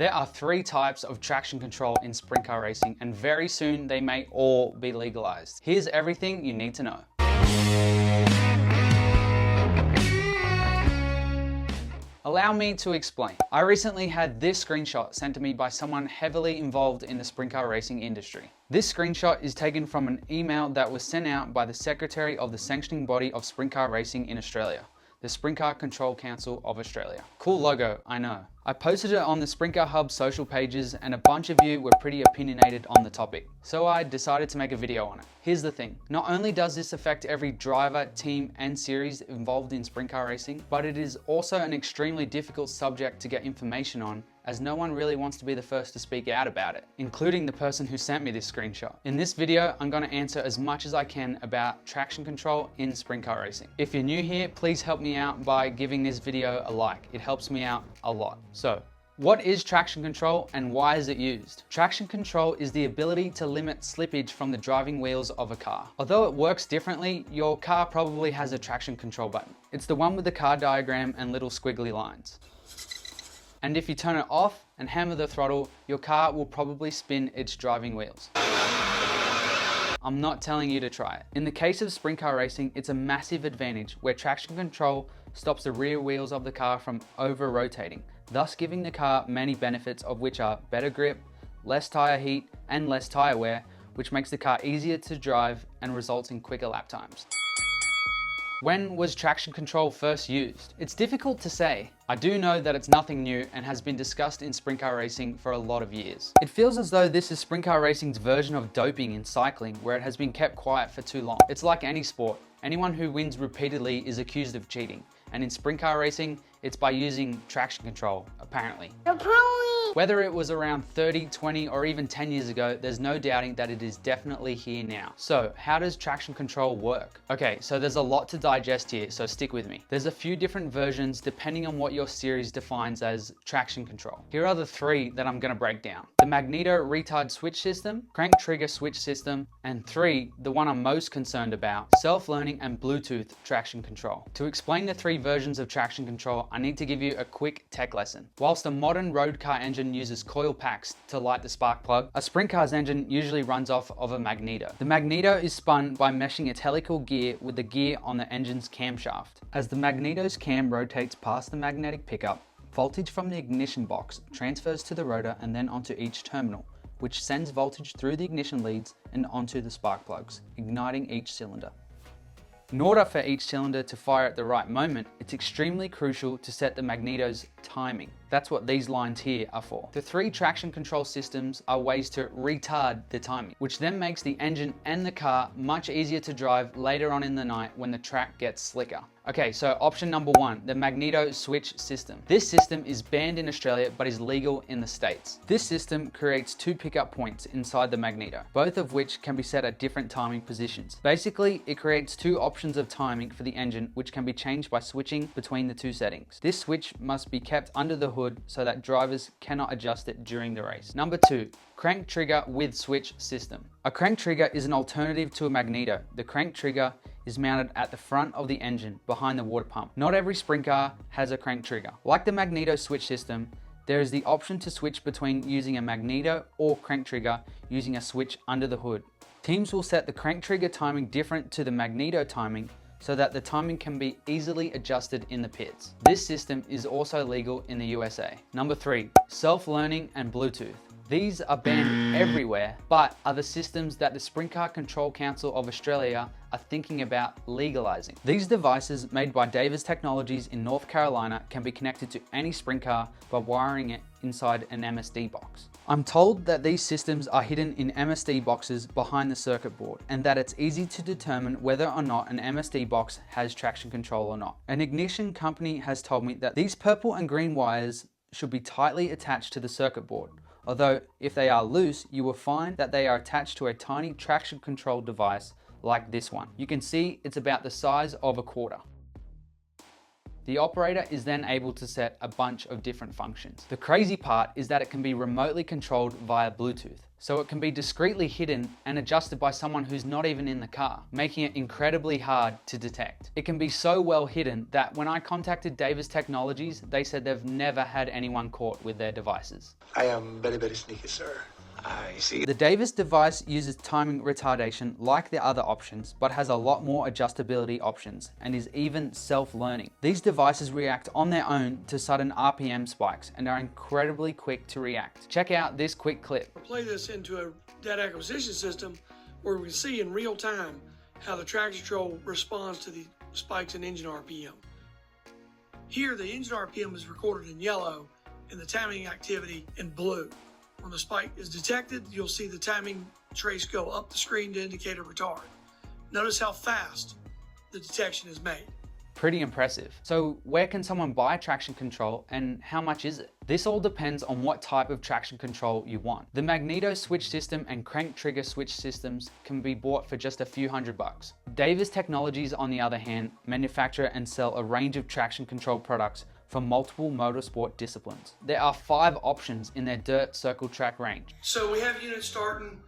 There are 3 types of traction control in sprint car racing, and very soon they may all be legalized. Here's everything you need to know. Allow me to explain. I recently had this screenshot sent to me by someone heavily involved in the sprint car racing industry. This screenshot is taken from an email that was sent out by the Secretary of the sanctioning body of sprint car racing in Australia, the Sprintcar Control Council of Australia. Cool logo, I know. I posted it on the Sprintcar Hub social pages and a bunch of you were pretty opinionated on the topic, so I decided to make a video on it. Here's the thing, not only does this affect every driver, team and series involved in sprint car racing, but it is also an extremely difficult subject to get information on, as no one really wants to be the first to speak out about it, including the person who sent me this screenshot. In this video, I'm going to answer as much as I can about traction control in sprint car racing. If you're new here, please help me out by giving this video a like. It helps me out a lot. So, what is traction control and why is it used? Traction control is the ability to limit slippage from the driving wheels of a car. Although it works differently, your car probably has a traction control button. It's the one with the car diagram and little squiggly lines. And if you turn it off and hammer the throttle, your car will probably spin its driving wheels. I'm not telling you to try it. In the case of sprint car racing, it's a massive advantage where traction control stops the rear wheels of the car from over-rotating, thus giving the car many benefits, of which are better grip, less tire heat, and less tire wear, which makes the car easier to drive and results in quicker lap times. When was traction control first used? It's difficult to say. I do know that it's nothing new and has been discussed in sprint car racing for a lot of years. It feels as though this is sprint car racing's version of doping in cycling, where it has been kept quiet for too long. It's like any sport. Anyone who wins repeatedly is accused of cheating. And in sprint car racing, it's by using traction control, apparently. Whether it was around 30, 20, or even 10 years ago, there's no doubting that it is definitely here now. So how does traction control work? Okay, so there's a lot to digest here, so stick with me. There's a few different versions depending on what your series defines as traction control. Here are the 3 that I'm gonna break down. The magneto retard switch system, crank trigger switch system, and 3, the one I'm most concerned about, self-learning and Bluetooth traction control. To explain the 3 versions of traction control, I need to give you a quick tech lesson. Whilst a modern road car engine uses coil packs to light the spark plug, a sprint car's engine usually runs off of a magneto. The magneto is spun by meshing a helical gear with the gear on the engine's camshaft. As the magneto's cam rotates past the magnetic pickup, voltage from the ignition box transfers to the rotor and then onto each terminal, which sends voltage through the ignition leads and onto the spark plugs, igniting each cylinder. In order for each cylinder to fire at the right moment, it's extremely crucial to set the magneto's timing. That's what these lines here are for. The 3 traction control systems are ways to retard the timing, which then makes the engine and the car much easier to drive later on in the night when the track gets slicker. Okay, so option number 1, the magneto switch system. This system is banned in Australia but is legal in the States. This system creates 2 pickup points inside the magneto, both of which can be set at different timing positions. Basically, it creates 2 options of timing for the engine, which can be changed by switching between the 2 settings. This switch must be kept under the hood so that drivers cannot adjust it during the race. Number 2, crank trigger with switch system. A crank trigger is an alternative to a magneto. The crank trigger is mounted at the front of the engine behind the water pump. Not every sprint car has a crank trigger. Like the magneto switch system, there is the option to switch between using a magneto or crank trigger using a switch under the hood. Teams will set the crank trigger timing different to the magneto timing so that the timing can be easily adjusted in the pits. This system is also legal in the USA. Number 3, self-learning and Bluetooth. These are banned everywhere, but are the systems that the Sprintcar Control Council of Australia are thinking about legalizing. These devices, made by Davis Technologies in North Carolina, can be connected to any sprint car by wiring it inside an MSD box. I'm told that these systems are hidden in MSD boxes behind the circuit board, and that it's easy to determine whether or not an MSD box has traction control or not. An ignition company has told me that these purple and green wires should be tightly attached to the circuit board. Although if they are loose, you will find that they are attached to a tiny traction control device like this one. You can see it's about the size of a quarter. The operator is then able to set a bunch of different functions. The crazy part is that it can be remotely controlled via Bluetooth, so it can be discreetly hidden and adjusted by someone who's not even in the car, making it incredibly hard to detect. It can be so well hidden that when I contacted Davis Technologies, they said they've never had anyone caught with their devices. I am very, very sneaky, sir. I see. The Davis device uses timing retardation like the other options, but has a lot more adjustability options and is even self-learning. These devices react on their own to sudden RPM spikes and are incredibly quick to react. Check out this quick clip. Play this into a data acquisition system where we can see in real time how the traction control responds to the spikes in engine RPM. Here, the engine RPM is recorded in yellow and the timing activity in blue. When the spike is detected, you'll see the timing trace go up the screen to indicate a retard. Notice how fast the detection is made. Pretty impressive. So where can someone buy traction control and how much is it? This all depends on what type of traction control you want. The magneto switch system and crank trigger switch systems can be bought for just a few $100. Davis Technologies, on the other hand, manufacture and sell a range of traction control products for multiple motorsport disciplines. There are 5 options in their dirt circle track range. So we have units starting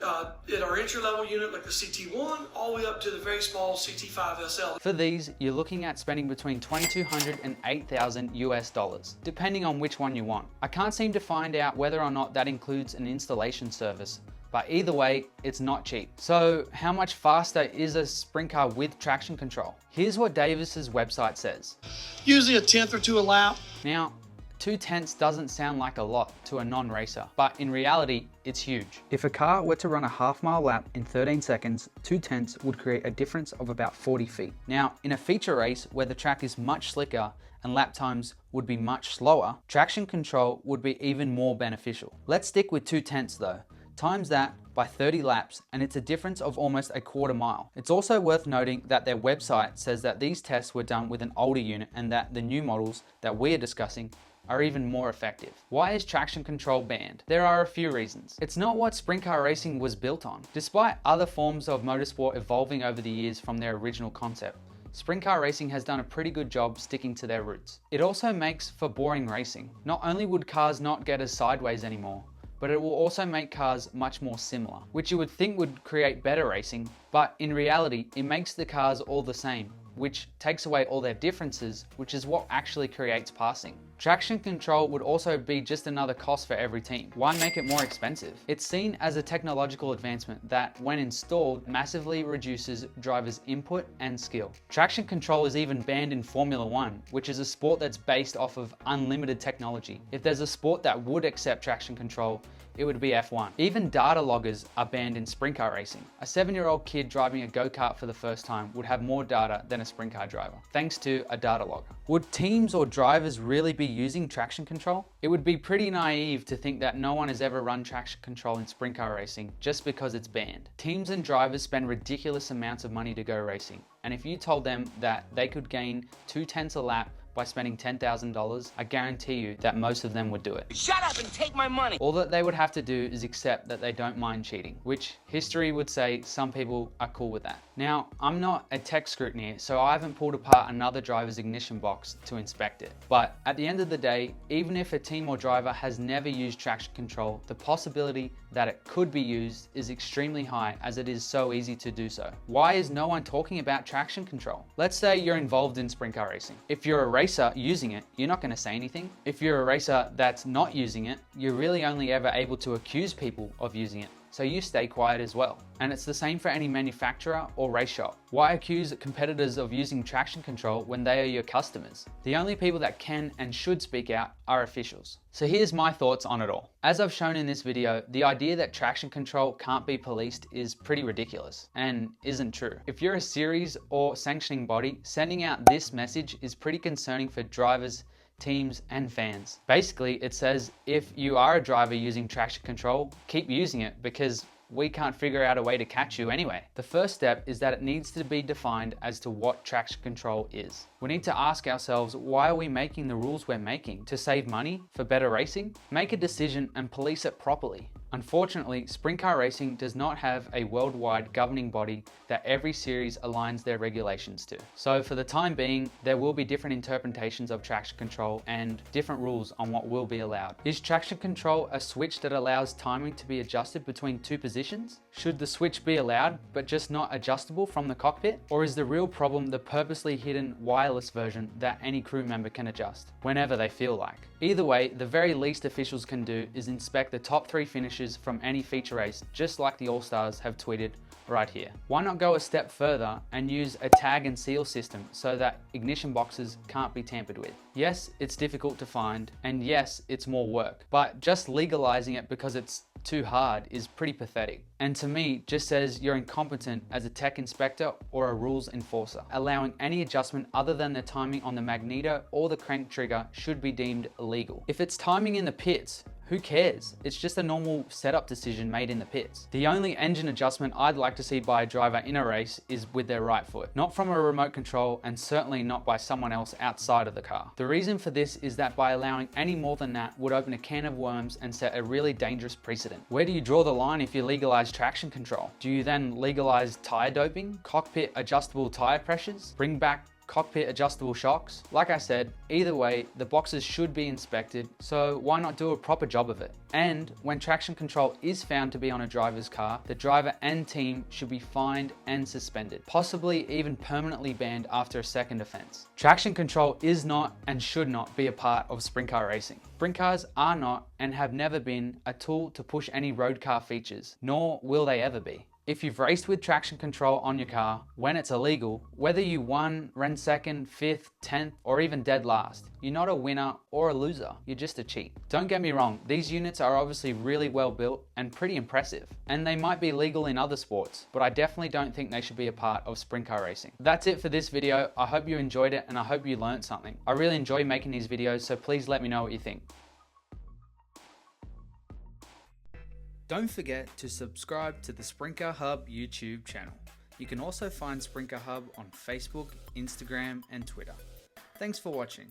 at our entry-level unit like the CT1 all the way up to the very small CT5 SL. For these, you're looking at spending between $2,200 and $8,000 US, depending on which one you want. I can't seem to find out whether or not that includes an installation service, but either way, it's not cheap. So how much faster is a sprint car with traction control? Here's what Davis's website says. Usually a tenth or two a lap. Now, 2/10 doesn't sound like a lot to a non-racer, but in reality, it's huge. If a car were to run a half-mile lap in 13 seconds, 2/10 would create a difference of about 40 feet. Now, in a feature race where the track is much slicker and lap times would be much slower, traction control would be even more beneficial. Let's stick with 2/10 though. Times that by 30 laps and it's a difference of almost a quarter mile. It's also worth noting that their website says that these tests were done with an older unit and that the new models that we're discussing are even more effective. Why is traction control banned? There are a few reasons. It's not what sprint car racing was built on. Despite other forms of motorsport evolving over the years from their original concept, sprint car racing has done a pretty good job sticking to their roots. It also makes for boring racing. Not only would cars not get as sideways anymore, but it will also make cars much more similar, which you would think would create better racing, but in reality, it makes the cars all the same, which takes away all their differences, which is what actually creates passing. Traction control would also be just another cost for every team. Why make it more expensive? It's seen as a technological advancement that, when installed, massively reduces drivers' input and skill. Traction control is even banned in Formula One, which is a sport that's based off of unlimited technology. If there's a sport that would accept traction control, it would be F1. Even data loggers are banned in sprint car racing. A 7-year-old kid driving a go-kart for the first time would have more data than a sprint car driver, thanks to a data logger. Would teams or drivers really be using traction control? It would be pretty naive to think that no one has ever run traction control in sprint car racing just because it's banned. Teams and drivers spend ridiculous amounts of money to go racing, and if you told them that they could gain 2/10 a lap by spending $10,000, I guarantee you that most of them would do it. Shut up and take my money! All that they would have to do is accept that they don't mind cheating, which history would say some people are cool with that. Now, I'm not a tech scrutineer, so I haven't pulled apart another driver's ignition box to inspect it. But at the end of the day, even if a team or driver has never used traction control, the possibility that it could be used is extremely high, as it is so easy to do so. Why is no one talking about traction control? Let's say you're involved in sprint car racing. If you're a racer using it, you're not going to say anything. If you're a racer that's not using it, you're really only ever able to accuse people of using it. So you stay quiet as well. And it's the same for any manufacturer or race shop. Why accuse competitors of using traction control when they are your customers? The only people that can and should speak out are officials. So here's my thoughts on it all. As I've shown in this video, the idea that traction control can't be policed is pretty ridiculous and isn't true. If you're a series or sanctioning body, sending out this message is pretty concerning for drivers, teams, and fans. Basically, it says if you are a driver using traction control, keep using it because we can't figure out a way to catch you anyway. The first step is that it needs to be defined as to what traction control is. We need to ask ourselves, why are we making the rules we're making? To save money? For better racing? Make a decision and police it properly. Unfortunately, sprint car racing does not have a worldwide governing body that every series aligns their regulations to. So for the time being, there will be different interpretations of traction control and different rules on what will be allowed. Is traction control a switch that allows timing to be adjusted between two positions? Should the switch be allowed, but just not adjustable from the cockpit? Or is the real problem the purposely hidden wireless version that any crew member can adjust whenever they feel like? Either way, the very least officials can do is inspect the top 3 finishes from any feature race, just like the All-Stars have tweeted right here. Why not go a step further and use a tag and seal system so that ignition boxes can't be tampered with? Yes, it's difficult to find, and yes, it's more work, but just legalizing it because it's too hard is pretty pathetic. And to me, just says you're incompetent as a tech inspector or a rules enforcer. Allowing any adjustment other than the timing on the magneto or the crank trigger should be deemed illegal. If it's timing in the pits, who cares? It's just a normal setup decision made in the pits. The only engine adjustment I'd like to see by a driver in a race is with their right foot, not from a remote control and certainly not by someone else outside of the car. The reason for this is that by allowing any more than that would open a can of worms and set a really dangerous precedent. Where do you draw the line if you legalize traction control? Do you then legalize tire doping, cockpit adjustable tire pressures, bring back cockpit adjustable shocks? Like I said, either way, the boxes should be inspected, so why not do a proper job of it? And when traction control is found to be on a driver's car, the driver and team should be fined and suspended, possibly even permanently banned after a second offense. Traction control is not and should not be a part of sprint car racing. Sprint cars are not and have never been a tool to push any road car features, nor will they ever be. If you've raced with traction control on your car when it's illegal, whether you won, ran second, 5th, 10th, or even dead last, you're not a winner or a loser, you're just a cheat. Don't get me wrong, these units are obviously really well built and pretty impressive, and they might be legal in other sports, but I definitely don't think they should be a part of sprint car racing. That's it for this video. I hope you enjoyed it and I hope you learned something. I really enjoy making these videos, so please let me know what you think. Don't forget to subscribe to the Sprintcar Hub YouTube channel. You can also find Sprintcar Hub on Facebook, Instagram, and Twitter. Thanks for watching.